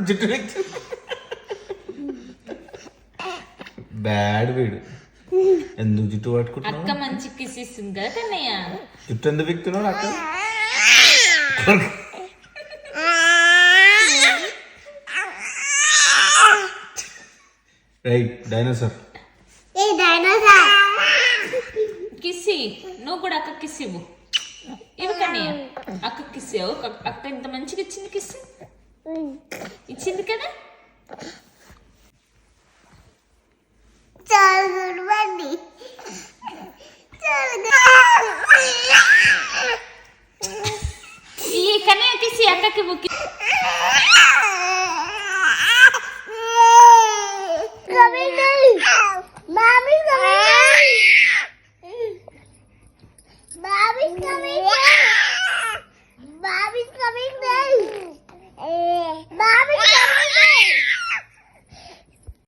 జుట్టు బ్యాడ్ వీడు. ఎందుకు జుట్టు పట్టుకుంటున్నావు? అక్క మంచి కిస్ ఇస్తుంది కదా కన్నయ్య. జుట్టు ఎందుకు విక్తున్నాడు అక్క? Right dinosaur. కిస్సి నువ్వు కూడా అక్క కిస్ ఇవ్వు. ఇవ్వు కన్నయ్య. అక్క కిస్ ఇవ్వు. అక్క ఇంత మంచిగా ఇచ్చింది కిస్. ఇచ్చింది కదా. ఈ కన్నయ్య కిస్ అక్కకి ఇవ్వు. Mommy